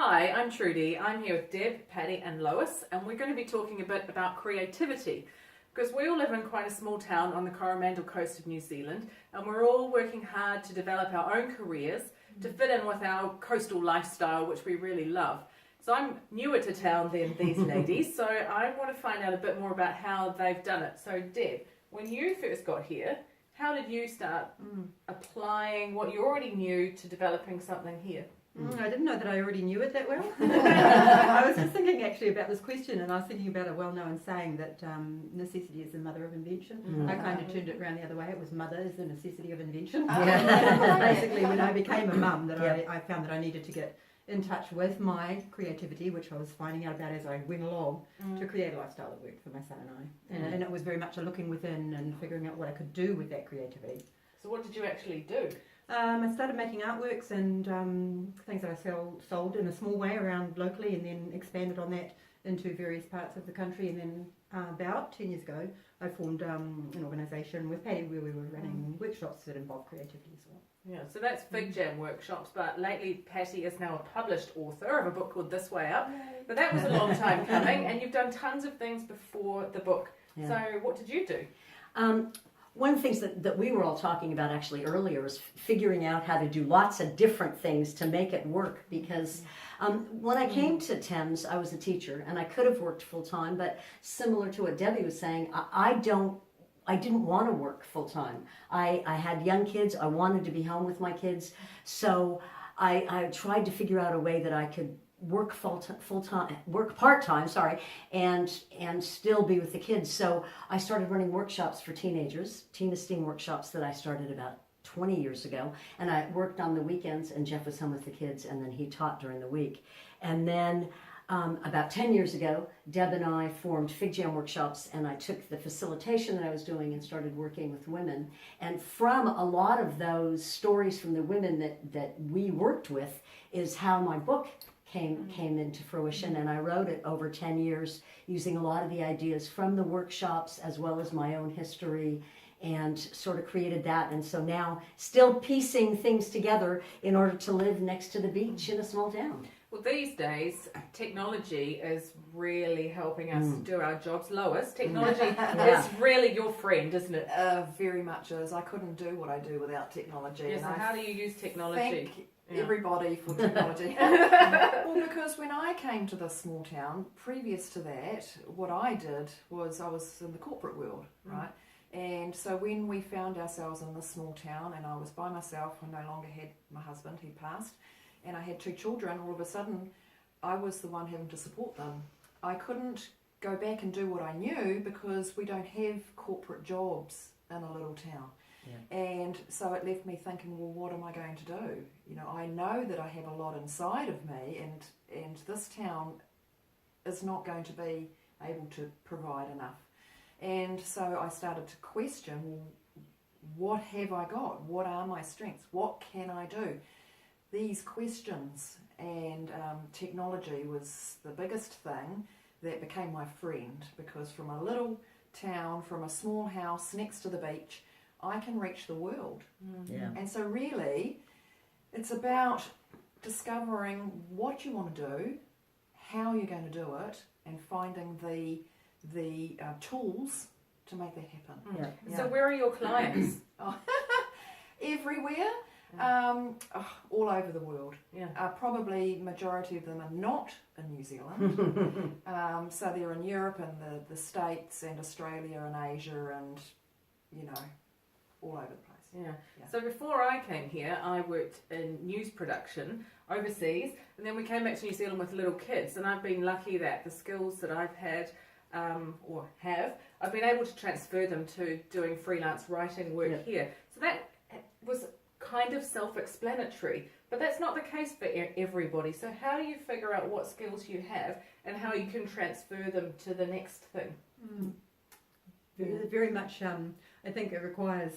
Hi, I'm Trudi. I'm here with Deb, Patti and Lois, and we're going to be talking a bit about creativity because we all live in quite a small town on the Coromandel coast of New Zealand, and we're all working hard to develop our own careers to fit in with our coastal lifestyle, which we really love. So I'm newer to town than these ladies, so I want to find out a bit more about how they've done it. So Deb, when you first got here, how did you start applying what you already knew to developing something here? I didn't know that I already knew it that well. I was just thinking actually about this question, and I was thinking about a well-known saying that necessity is the mother of invention. I kind of turned it around the other way. It was mother is the necessity of invention. Basically, when I became a mum, that I found that I needed to get in touch with my creativity, which I was finding out about as I went along, to create a lifestyle that worked for my son and I. And it was very much a looking within and figuring out what I could do with that creativity. So what did you actually do? I started making artworks and things that I sold in a small way around locally, and then expanded on that into various parts of the country. And then about 10 years ago, I formed an organisation with Patti where we were running workshops that involve creativity as well. Yeah, so that's Fig Jam workshops, but lately Patti is now a published author of a book called This Way Up. But that was a long time coming, and you've done tons of things before the book. Yeah. So what did you do? One of the things that we were all talking about actually earlier is figuring out how to do lots of different things to make it work, because when I came to Thames, I was a teacher and I could have worked full-time, but similar to what Debbie was saying, I didn't want to work full-time. I had young kids. I wanted to be home with my kids. So I tried to figure out a way that I could work part-time, and still be with the kids. So I started running workshops for teenagers, teen esteem workshops that I started about 20 years ago. And I worked on the weekends, and Jeff was home with the kids, and then he taught during the week. And then about 10 years ago, Deb and I formed Fig Jam workshops, and I took the facilitation that I was doing and started working with women. And from a lot of those stories from the women that we worked with is how my book came into fruition, and I wrote it over 10 years using a lot of the ideas from the workshops as well as my own history, and sort of created that. And so now still piecing things together in order to live next to the beach in a small town. Well, these days, technology is really helping us do our jobs. Lois, technology is really your friend, isn't it? Very much is. I couldn't do what I do without technology. Yes, and how do you use technology? Everybody for technology. Well, because when I came to this small town, previous to that, what I did was I was in the corporate world, right? And so when we found ourselves in this small town and I was by myself, I no longer had my husband, he passed, and I had 2 children, all of a sudden I was the one having to support them. I couldn't go back and do what I knew because we don't have corporate jobs in a little town. Yeah. And so it left me thinking, well, what am I going to do? You know, I know that I have a lot inside of me, and this town is not going to be able to provide enough. And so I started to question, well, what have I got? What are my strengths? What can I do? These questions, and technology was the biggest thing that became my friend, because from a little town, from a small house next to the beach, I can reach the world. And so really, it's about discovering what you want to do, how you're going to do it, and finding the tools to make that happen. So where are your clients? Everywhere. All over the world. Probably majority of them are not in New Zealand. So they're in Europe and the States and Australia and Asia and, all over the place. So before I came here, I worked in news production overseas, and then we came back to New Zealand with little kids, and I've been lucky that the skills that I've had I've been able to transfer them to doing freelance writing work here. So that was kind of self-explanatory, but that's not the case for everybody. So how do you figure out what skills you have and how you can transfer them to the next thing? Very much, I think it requires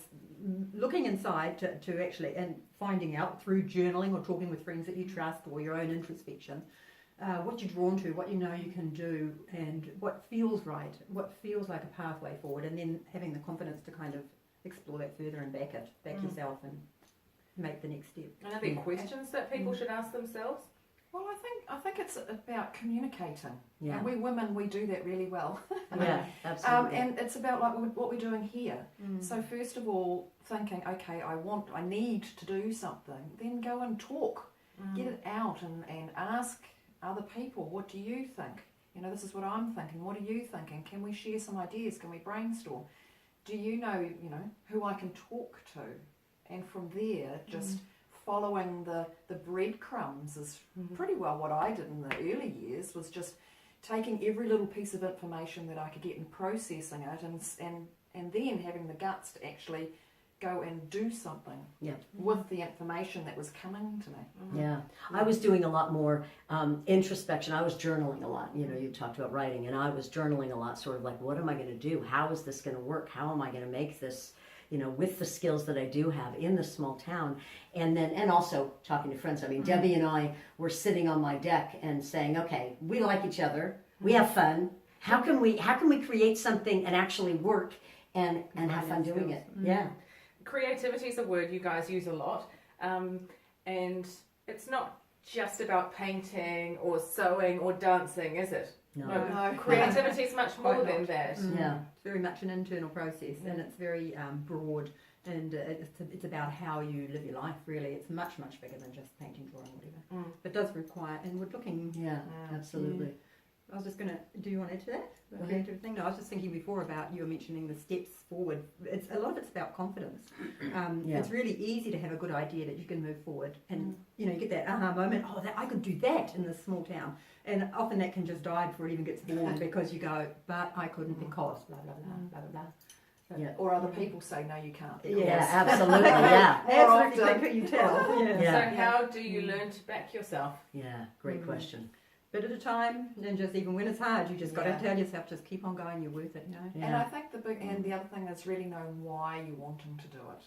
looking inside to actually, and finding out through journaling or talking with friends that you trust, or your own introspection, what you're drawn to, what you know you can do, and what feels right, what feels like a pathway forward, and then having the confidence to kind of explore that further and back yourself and make the next step. And are there questions that people should ask themselves? Well, I think it's about communicating. Yeah. And we women, we do that really well. Yeah, absolutely. And it's about like what we're doing here. So first of all, thinking, okay, I need to do something. Then go and talk, get it out, and ask other people, what do you think? You know, this is what I'm thinking. What are you thinking? Can we share some ideas? Can we brainstorm? Do you know who I can talk to? And from there, just following the breadcrumbs is pretty well what I did in the early years, was just taking every little piece of information that I could get and processing it, and then having the guts to actually go and do something with the information that was coming to me. Yeah, I was doing a lot more introspection. I was journaling a lot. You know, you talked about writing, and I was journaling a lot, sort of like, what am I going to do? How is this going to work? How am I going to make this, you know, with the skills that I do have in this small town? And also talking to friends. I mean, Debbie and I were sitting on my deck and saying, okay, we like each other, we have fun. How can we create something and actually work and have fun doing it? Yeah. Creativity is a word you guys use a lot, and it's not just about painting or sewing or dancing, is it? No. Creativity is much more than that. Yeah. It's very much an internal process, and it's very broad, and it's about how you live your life, really. It's much, much bigger than just painting, drawing, whatever. But it does require inward looking. Yeah, absolutely. I was just going to, do you want to add to that? The creative thing? No, I was just thinking before about, you were mentioning the steps forward. A lot of it's about confidence. It's really easy to have a good idea that you can move forward, and you know, you get that aha moment, I could do that in this small town. And often that can just die before it even gets born, because you go, but I couldn't because blah, blah, blah, blah, blah, blah. So, Yeah. Or other people say, no, you can't. Yeah, absolutely. Yeah. Absolutely, take who you tell. Yeah. So how do you learn to back yourself? Yeah, great question. Bit at a time, and just even when it's hard, you just got to Yeah. tell yourself, just keep on going, you're worth it, you know. And I think the other thing is really knowing why you're wanting to do it,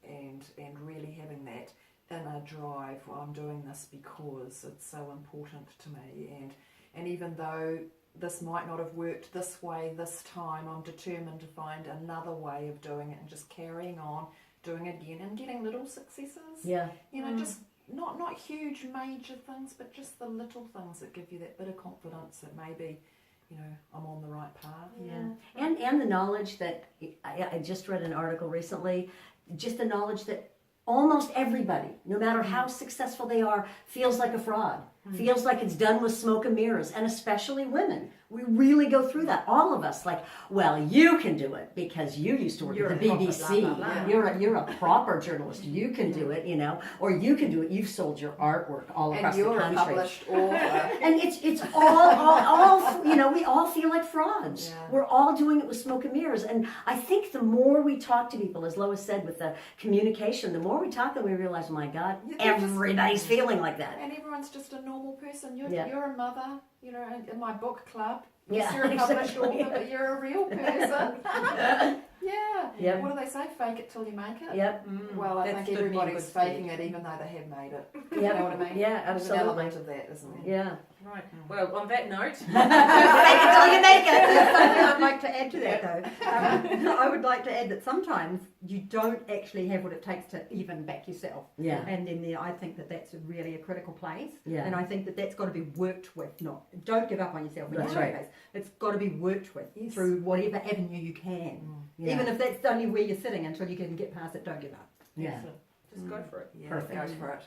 and really having that inner drive. Well, I'm doing this because it's so important to me, and even though this might not have worked this way this time, I'm determined to find another way of doing it, and just carrying on, doing it again, and getting little successes. Yeah. You know, just not huge major things, but just the little things that give you that bit of confidence that maybe, you know, I'm on the right path. Yeah. And the knowledge that, I just read an article recently, just the knowledge that almost everybody, no matter how successful they are, feels like a fraud, feels like it's done with smoke and mirrors, and especially women. We really go through that. All of us, like, well, you can do it because you used to work at the BBC. Blah, blah, blah. You're a proper journalist. You can do it, you know, or you can do it. You've sold your artwork all across the And you're a country. published author. And it's all you know, we all feel like frauds. Yeah. We're all doing it with smoke and mirrors. And I think the more we talk to people, as Lois said, with the communication, the more we talk, then we realize, oh my God, everybody's feeling like that. And everyone's just a normal person. You're a mother, you know, in my book club. Yes, Yeah, you're a published exactly. author, but you're a real person. Yeah. Yep. What do they say? Fake it till you make it? Yep. Well, I That's think good, everybody's good faking speech. it, even though they have made it. You Yep. know what I mean? Yeah, There's an absolutely. element of that, isn't there? Yeah. Right. Well, on that note, Fake it till you make it. Something I'd like to add to that, though. I would like to add that sometimes you don't actually have what it takes to even back yourself. Yeah. And then I think that that's really a critical place. Yeah. And I think that that's got to be worked with. Don't give up on yourself. That's in right. case. It's got to be worked with Yes. through whatever avenue you can. Yeah. Even if that's only where you're sitting until you can get past it, don't give up. Yeah. excellent. Just go for it. Yeah, Perfect. go for it.